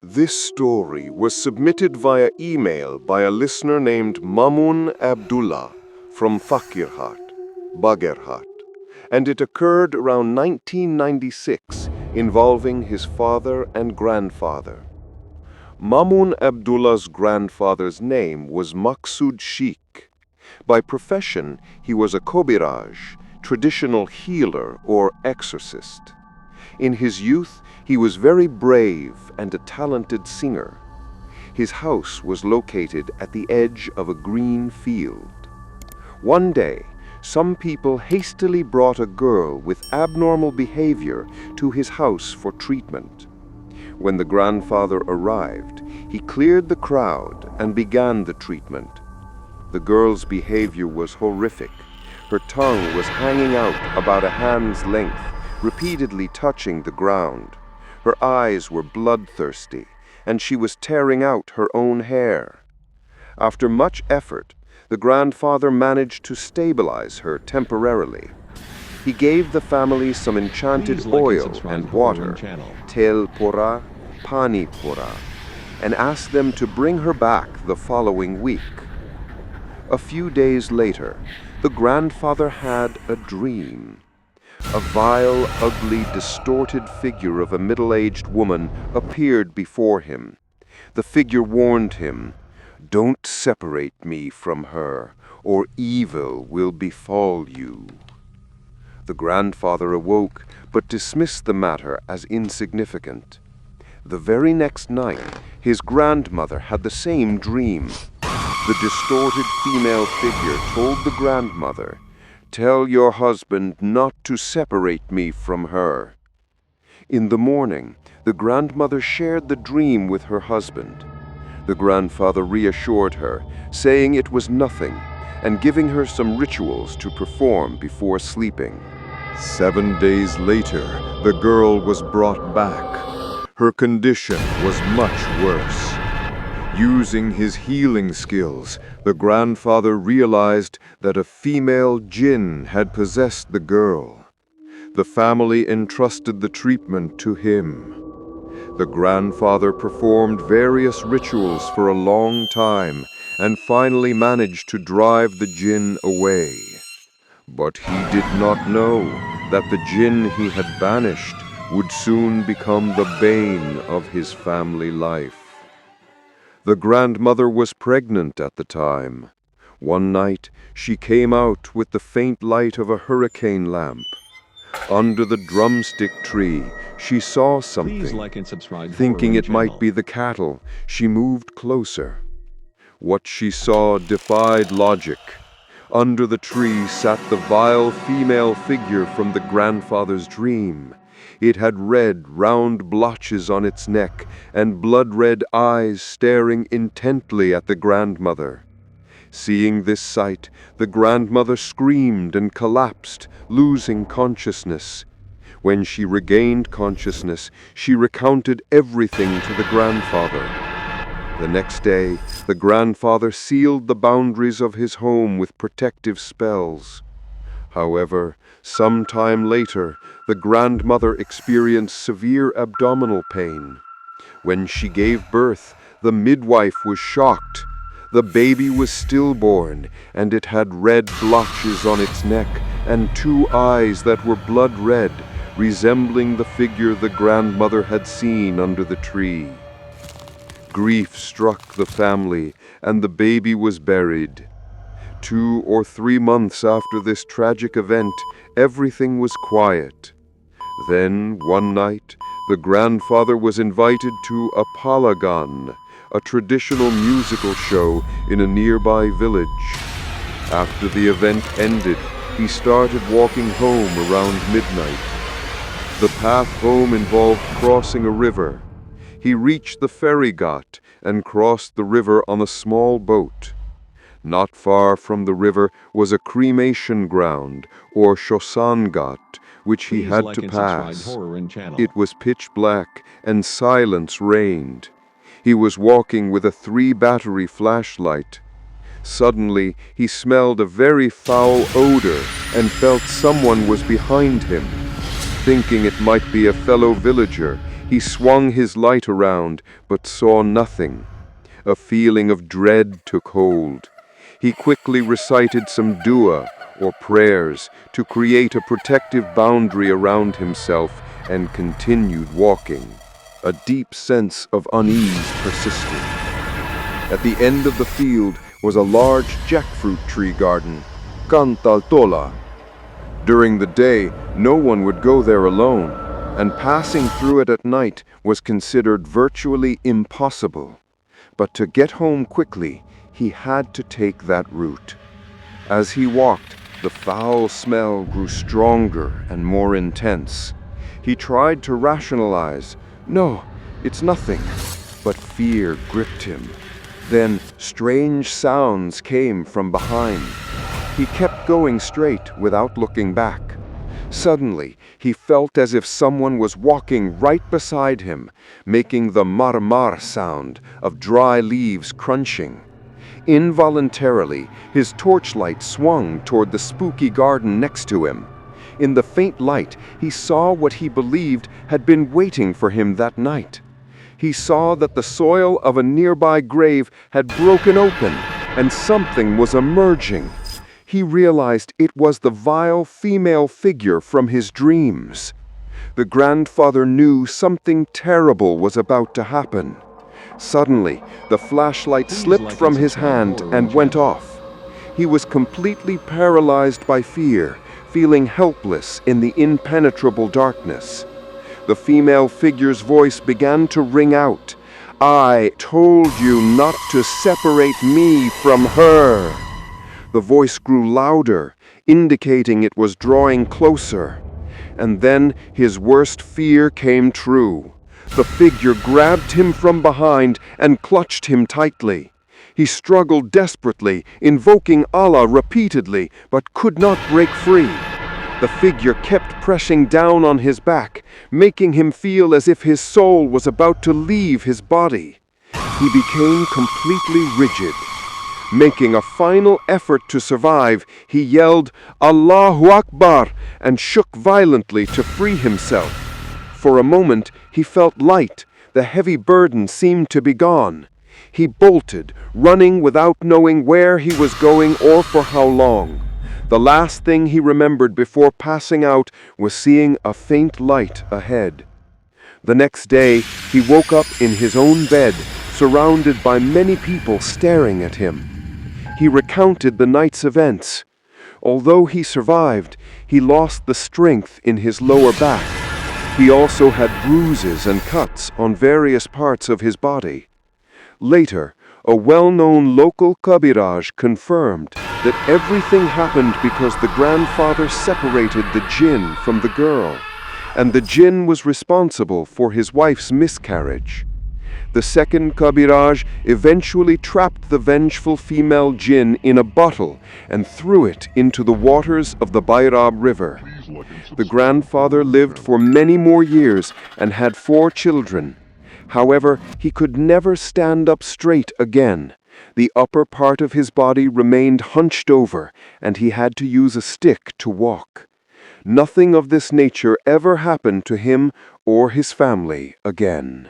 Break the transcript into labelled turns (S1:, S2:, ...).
S1: This story was submitted via email by a listener named Mamun Abdullah from Fakirhat, Bagerhat, and it occurred around 1996 involving his father and grandfather. Mamun Abdullah's grandfather's name was Maksud Sheikh. By profession, he was a Kobiraj, traditional healer or exorcist. In his youth, he was very brave and a talented singer. His house was located at the edge of a green field. One day, some people hastily brought a girl with abnormal behavior to his house for treatment. When the grandfather arrived, he cleared the crowd and began the treatment. The girl's behavior was horrific. Her tongue was hanging out about a hand's length, repeatedly touching the ground. Her eyes were bloodthirsty, and she was tearing out her own hair. After much effort, the grandfather managed to stabilize her temporarily. He gave the family some enchanted oil and water, tel pora, pani pora, and asked them to bring her back the following week. A few days later, the grandfather had a dream. A vile, ugly, distorted figure of a middle-aged woman appeared before him. The figure warned him, "Don't separate me from her, or evil will befall you." The grandfather awoke, but dismissed the matter as insignificant. The very next night, his grandmother had the same dream. The distorted female figure told the grandmother, "Tell your husband not to separate me from her." In the morning, the grandmother shared the dream with her husband. The grandfather reassured her, saying it was nothing, and giving her some rituals to perform before sleeping. 7 days later, the girl was brought back. Her condition was much worse. Using his healing skills, the grandfather realized that a female jinn had possessed the girl. The family entrusted the treatment to him. The grandfather performed various rituals for a long time and finally managed to drive the jinn away. But he did not know that the jinn he had banished would soon become the bane of his family life. The grandmother was pregnant at the time. One night, she came out with the faint light of a hurricane lamp. Under the drumstick tree, she saw something.
S2: Please like and subscribe.
S1: Thinking it might be the cattle, she moved closer. What she saw defied logic. Under the tree sat the vile female figure from the grandfather's dream. It had red, round blotches on its neck and blood-red eyes staring intently at the grandmother. Seeing this sight, the grandmother screamed and collapsed, losing consciousness. When she regained consciousness, she recounted everything to the grandfather. The next day, the grandfather sealed the boundaries of his home with protective spells. However, some time later, the grandmother experienced severe abdominal pain. When she gave birth, the midwife was shocked. The baby was stillborn, and it had red blotches on its neck and 2 eyes that were blood red, resembling the figure the grandmother had seen under the tree. Grief struck the family, and the baby was buried. 2 or 3 months after this tragic event, everything was quiet. Then, one night, the grandfather was invited to a palagan, a traditional musical show in a nearby village. After the event ended, he started walking home around midnight. The path home involved crossing a river. He reached the ferry ghat and crossed the river on a small boat. Not far from the river was a cremation ground, or Shosan Ghat, which he had to pass. It was pitch black, and silence reigned. He was walking with a 3-battery flashlight. Suddenly, he smelled a very foul odor and felt someone was behind him. Thinking it might be a fellow villager, He swung his light around, but saw nothing. A feeling of dread took hold. He quickly recited some dua, or prayers, to create a protective boundary around himself and continued walking. A deep sense of unease persisted. At the end of the field was a large jackfruit tree garden, Kantaltola. During the day, no one would go there alone, and passing through it at night was considered virtually impossible. But to get home quickly, he had to take that route. As he walked, the foul smell grew stronger and more intense. He tried to rationalize, "No, it's nothing," but fear gripped him. Then strange sounds came from behind. He kept going straight without looking back. Suddenly, he felt as if someone was walking right beside him, making the mar-mar sound of dry leaves crunching. Involuntarily, his torchlight swung toward the spooky garden next to him. In the faint light, he saw what he believed had been waiting for him that night. He saw that the soil of a nearby grave had broken open, and something was emerging. He realized it was the vile female figure from his dreams. The grandfather knew something terrible was about to happen. Suddenly, the flashlight slipped from his hand and went off. He was completely paralyzed by fear, feeling helpless in the impenetrable darkness. The female figure's voice began to ring out, "I told you not to separate me from her." The voice grew louder, indicating it was drawing closer. And then his worst fear came true. The figure grabbed him from behind and clutched him tightly. He struggled desperately, invoking Allah repeatedly, but could not break free. The figure kept pressing down on his back, making him feel as if his soul was about to leave his body. He became completely rigid. Making a final effort to survive, he yelled, "Allahu Akbar," and shook violently to free himself. For a moment, he felt light. The heavy burden seemed to be gone. He bolted, running without knowing where he was going or for how long. The last thing he remembered before passing out was seeing a faint light ahead. The next day, he woke up in his own bed, surrounded by many people staring at him. He recounted the night's events. Although he survived, he lost the strength in his lower back. He also had bruises and cuts on various parts of his body. Later, a well-known local kabiraj confirmed that everything happened because the grandfather separated the jinn from the girl, and the jinn was responsible for his wife's miscarriage. The second kabiraj eventually trapped the vengeful female jinn in a bottle and threw it into the waters of the Bairab River. The grandfather lived for many more years and had 4 children. However, he could never stand up straight again. The upper part of his body remained hunched over, and he had to use a stick to walk. Nothing of this nature ever happened to him or his family again.